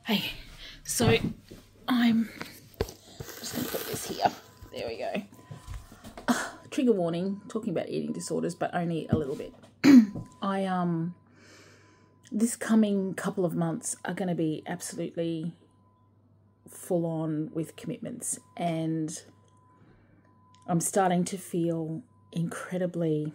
Hey, so I'm just going to put this here. There we go. Trigger warning, talking about eating disorders, but only a little bit. This coming couple of months are going to be absolutely full on with commitments, and I'm starting to feel incredibly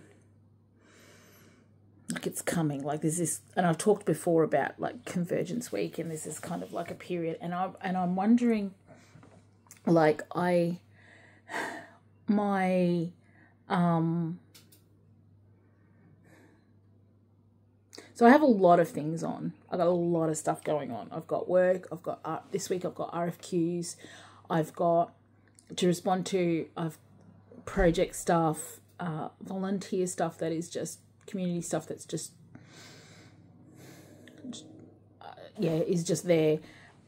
like it's coming. Like there's this, and I've talked before about like Convergence Week, and this is kind of like a period, and I'm wondering, like so I have a lot of things on. I've got a lot of stuff going on. I've got work. I've got this week. I've got RFQs. I've got to respond to. I've project stuff, volunteer stuff that is just community stuff that's just is just there,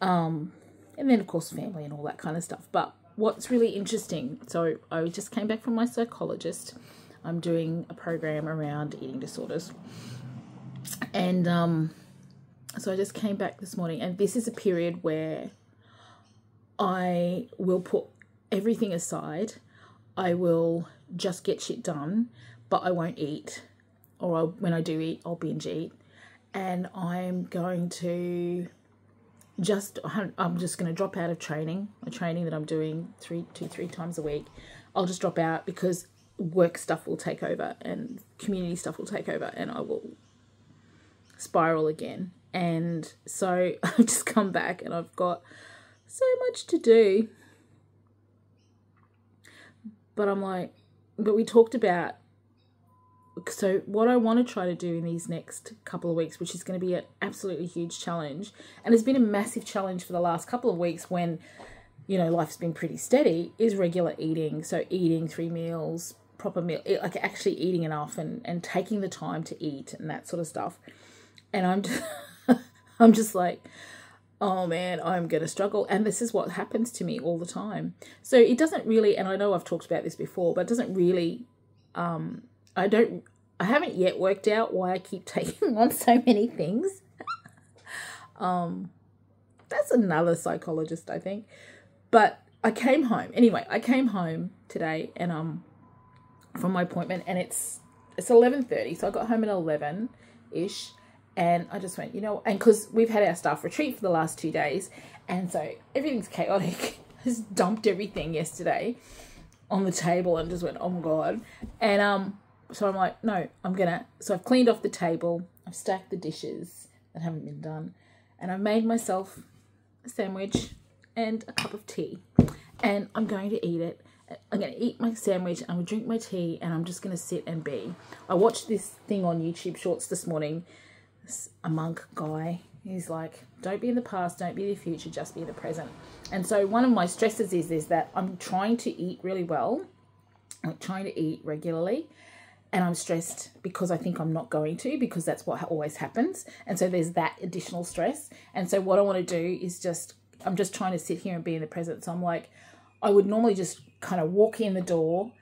and then of course family and all that kind of stuff. But what's really interesting, so I just came back from my psychologist. I'm doing a program around eating disorders, and so I just came back this morning, and this is a period where I will put everything aside. I will just get shit done, but I won't eat, or when I do eat, I'll binge eat, and I'm going to I'm just going to drop out of training, a training that I'm doing three times a week. I'll just drop out because work stuff will take over and community stuff will take over, and I will spiral again. And so I've just come back and I've got so much to do. But I'm like, but we talked about, so what I want to try to do in these next couple of weeks, which is going to be an absolutely huge challenge, and it's been a massive challenge for the last couple of weeks when, you know, life's been pretty steady, is regular eating. So eating 3 meals, proper meal, like actually eating enough and taking the time to eat and that sort of stuff. And I'm just like, oh man, I'm going to struggle. And this is what happens to me all the time. So it doesn't really, and I know I've talked about this before, but it doesn't really, I haven't yet worked out why I keep taking on so many things. That's another psychologist, I think. But I came home. Anyway, I came home today and from my appointment, and it's 11:30. So I got home at 11-ish. And I just went, you know, and because we've had our staff retreat for the last 2 days, and so everything's chaotic. I just dumped everything yesterday on the table and just went, oh my God. And so I'm like, no, so I've cleaned off the table, I've stacked the dishes that haven't been done, and I've made myself a sandwich and a cup of tea, and I'm going to eat it. I'm going to eat my sandwich, I'm going to drink my tea, and I'm just going to sit and be. I watched this thing on YouTube Shorts this morning. A monk guy, he's like, don't be in the past, don't be in the future, just be in the present. And so one of my stresses is that I'm trying to eat really well, I'm trying to eat regularly, and I'm stressed because I think I'm not going to, because that's what always happens. And so there's that additional stress. And so what I want to do is I'm just trying to sit here and be in the present. So I'm like, I would normally just kind of walk in the door,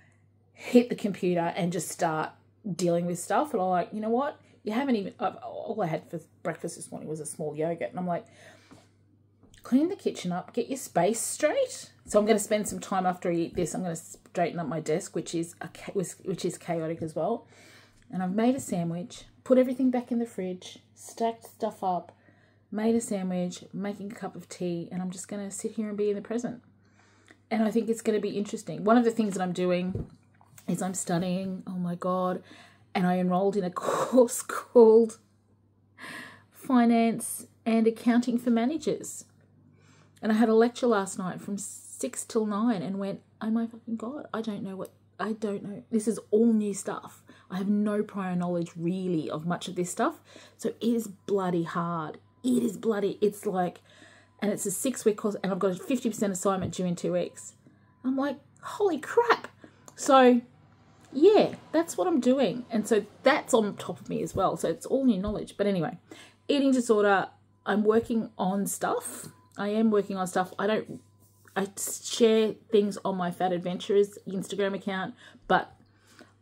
hit the computer and just start dealing with stuff. But I'm like, you know what? You haven't even, all I had for breakfast this morning was a small yogurt. And I'm like, clean the kitchen up, get your space straight. So I'm going to spend some time after I eat this. I'm going to straighten up my desk, which is chaotic as well. And I've made a sandwich, put everything back in the fridge, stacked stuff up, made a sandwich, making a cup of tea, and I'm just going to sit here and be in the present. And I think it's going to be interesting. One of the things that I'm doing is I'm studying, oh my God, and I enrolled in a course called Finance and Accounting for Managers. And I had a lecture last night from 6 till 9 and went, oh my fucking God, I don't know. This is all new stuff. I have no prior knowledge really of much of this stuff. So it is bloody hard. It's like, and it's a 6-week course, and I've got a 50% assignment due in 2 weeks. I'm like, holy crap. So yeah, that's what I'm doing. And so that's on top of me as well. So it's all new knowledge. But anyway, eating disorder, I'm working on stuff. I am working on stuff. I share things on my Fat Adventurers Instagram account, but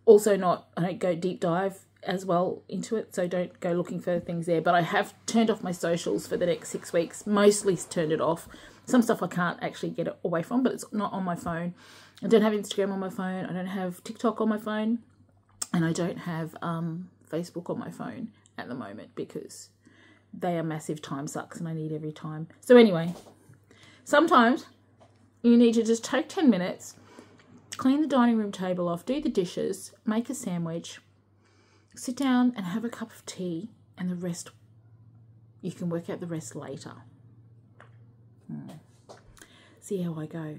also I don't go deep dive as well into it, so don't go looking for things there. But I have turned off my socials for the next 6 weeks, mostly turned it off. Some stuff I can't actually get away from, but it's not on my phone. I don't have Instagram on my phone, I don't have TikTok on my phone, and I don't have Facebook on my phone at the moment, because they are massive time sucks and I need every time. So anyway, sometimes you need to just take 10 minutes, clean the dining room table off, do the dishes, make a sandwich, sit down and have a cup of tea, and the rest, you can work out the rest later. See how I go.